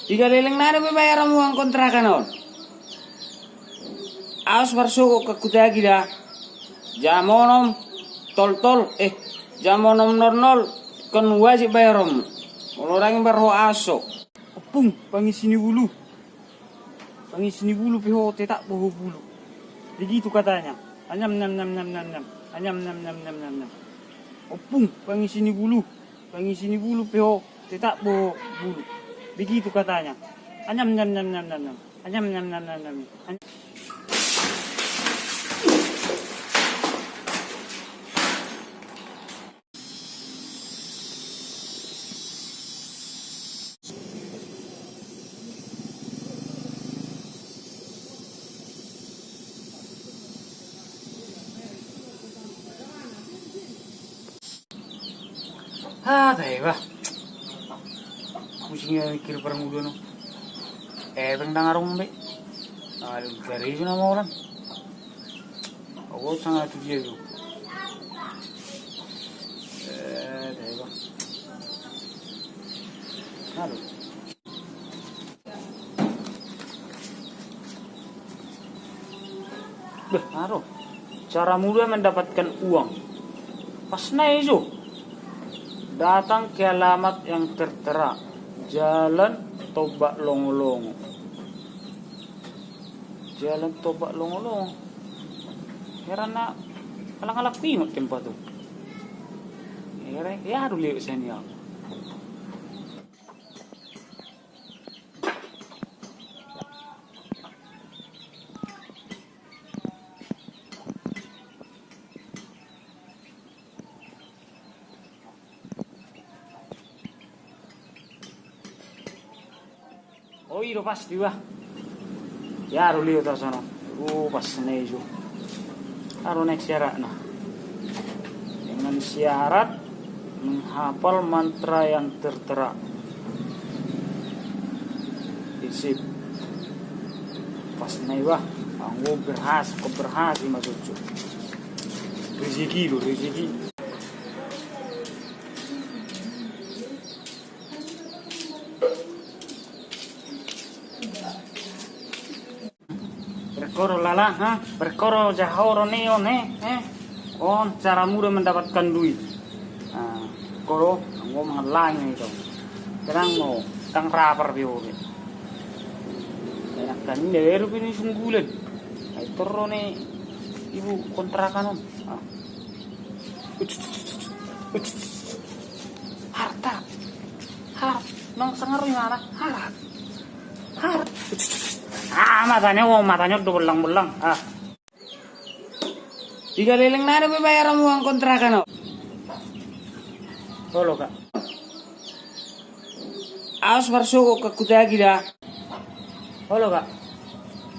Igaliling na rin bayaran mo ang kontraka noon. Aos verso ko kakutagi da. Jamonom tol jamonom nol kan wajib bayaran. Orang yang berho aso. Opung pangisini bulu. Pangisini bulu piho tetak boho bulu. Begitu katanya. Anyam nam nam nam nam nam. Anyam nam nam nam nam nam. Opung pangisini bulu. Pangisini bulu piho tetak boho bulu. Begitu katanya. Anyam nam nam nam nam nam. Anyam nam nam nam nam. Daiba. Pusingnya mikir perang udah no. Tentang arumbe. Aduh, cari itu nama orang. Aku sangat tujuh itu. Daiba. Aduh. Aduh. Cara mudah mendapatkan uang. Pas naik itu. Datang ke alamat yang tertera, Jalan Tobak Longo-Longo. Jalan Tobak Longo-Longo. Karena alang-alang pingot tempat tu. Ya harus lihat sini aku. Oh iya pasti wah. Ya harus lihat sana. Pas nejo. Harus naik syarat nah. Dengan syarat menghafal mantra yang tertera. Isip. Pas naik wah. Aku berhasil masuk. Rezeki lo rezeki. Berkoro lala, berkoro jahoro neon, on cara mudah mendapatkan duit. Koro, aku menghalangi itu. Sekarang mau tang rapper biore. Enak kan ini dari ini sunggulan. Itu nih ibu kontrakan on. Harta, nong sengaruh mana? Harta. Matanya udah belang-belang. Igaliling na rin bayaran mo ang kontraka no. Holo ka. Aos verso ko kakutagi da. Holo ka.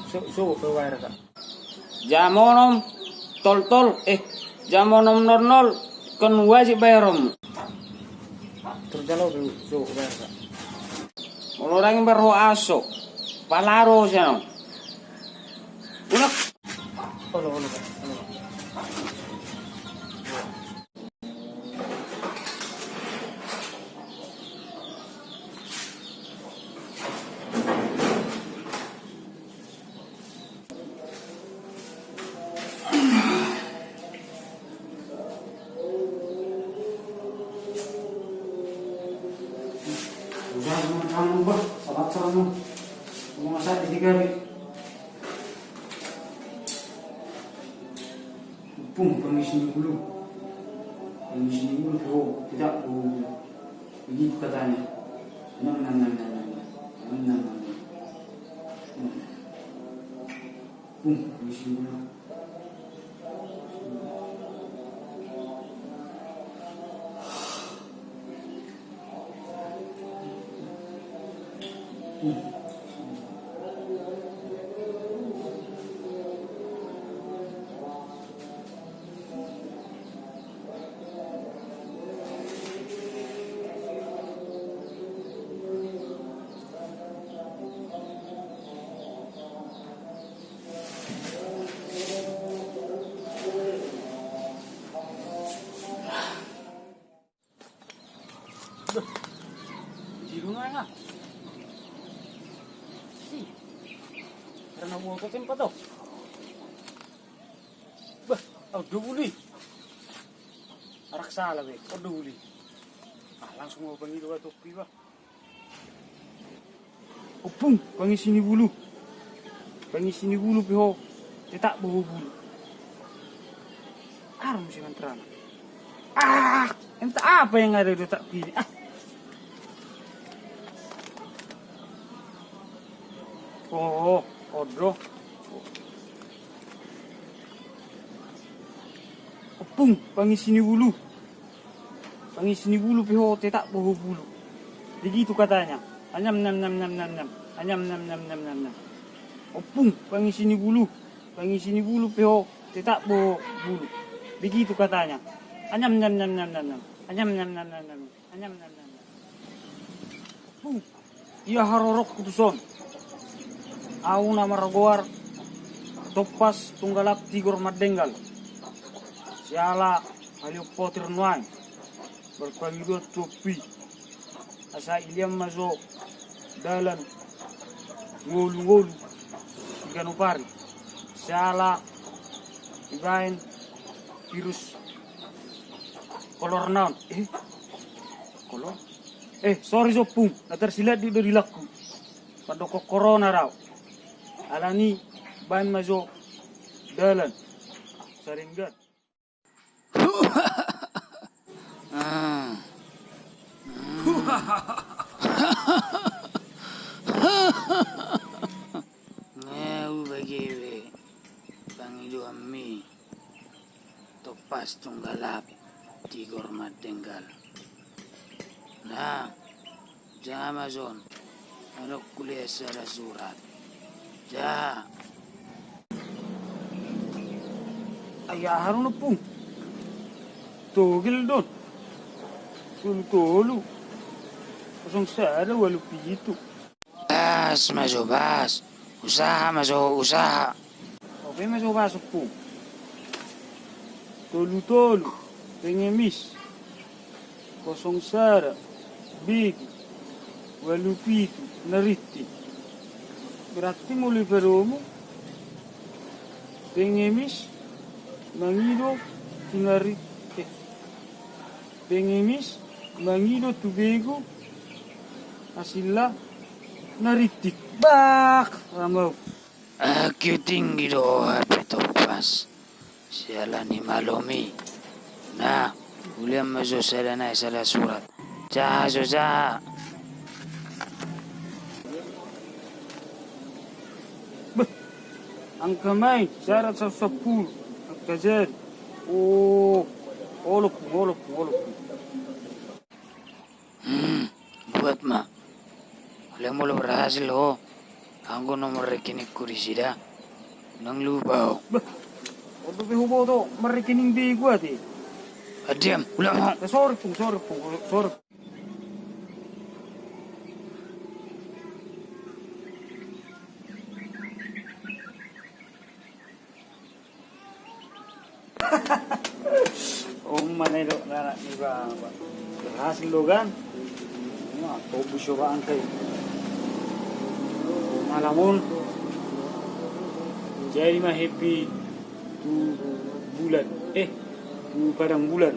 Sugo bayar ka. Jamonom tol jamonom nol kan wajib bayaran. Terjalo sugo bayar ka. Orang yang berho aso. Palaro siya no. Unak. Holo. Udah kamu bah, salat mo. Mga sa itigari. Pum, pangisini bulu. Pangisini bulu ko tidak begitu katanya. Nam. Pum, pangisini bulu. Di rumah ya. Karena mau ke tempat tuh. Bah, udah buli. Arak salah be, udah buli. Langsung mau panggil dua topi bah. Opung, panggil sini bulu. Panggil sini bulu piho. Tak bawa bulu. Aram si mantra. Entah apa yang ada di tak pilih. Odoh. Opung, panggil sini bulu. Panggil sini bulu piho, tak bawa bulu. Begitu katanya. Anyam. Anyam. Opung, panggil sini bulu. Panggil sini bulu piho, tak bawa bulu. Begitu katanya. Anyam. Anyam. Opung, ia harorok kutuson. Au nama ragoar topas tunggalap tigor madenggal. Siala halio potir nuai. Berpagi topi. Asa iliam mazo dalan ngolu ikan upari. Siala ibain virus kolor naon. Kolor? Sorry Opung, natersilat di dari laku. Padoko corona raw. Alani bain mazo dalan saringgan. Ngeu bagiwe pangidu ami topas tunggalap tigor madenggal. Nah, Amazon ano kuliah secara surat. Ja. Ayah harun Opung. Togel don. Tolu. Kosong sada walu pijitu. Bas. Usaha. Oke maso basok po. Tolu. Pengemis. Kosong sada. Big. Walu pitu. Nariti. Berarti mulai beromo. Pengemis. Mangido. Tinariti. Pengemis. Mangido tubego. Asila. Naritik. Bak! Ramaw. Aku tinggi do HP topas. Siala ni malomi. Nah, uliam mazo sada na salah surat. Ja. Ang kamay, syarat sa sapul. Ang kazan. Olok. Buat ma. Uliam mula berhasil ho. Anggo nomor rekening kurisida. Nang lupaw. Odo behubo to, marikining di gua ti. Diam, ulam ho. Sorry pung. Manero na ni ba. Berhasil lo kan? Nah, tobu coba angkai. Malamun. Jadi mah happy tu bulan. Tu padang bulan.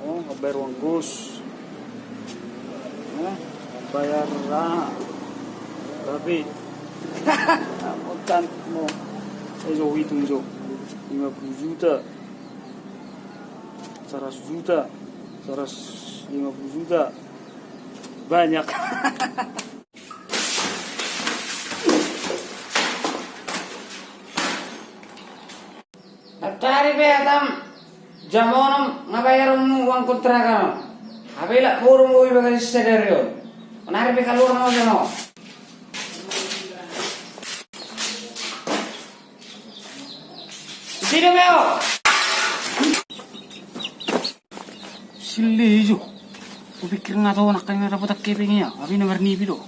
Oh, bayar uang kos. Bayar tapi amotan mo. Eso hitung jo. 50 juta. 100 juta, 150 juta, banyak. Cari betam, jamonum ngabayar uang kontrakan. Habila burung gue bagai sederhana. Menari bekalur mau jano. Sini beo. Sili jo. Kupikir nga to nak kami dapat kepingnya. Abi nomor ni bido.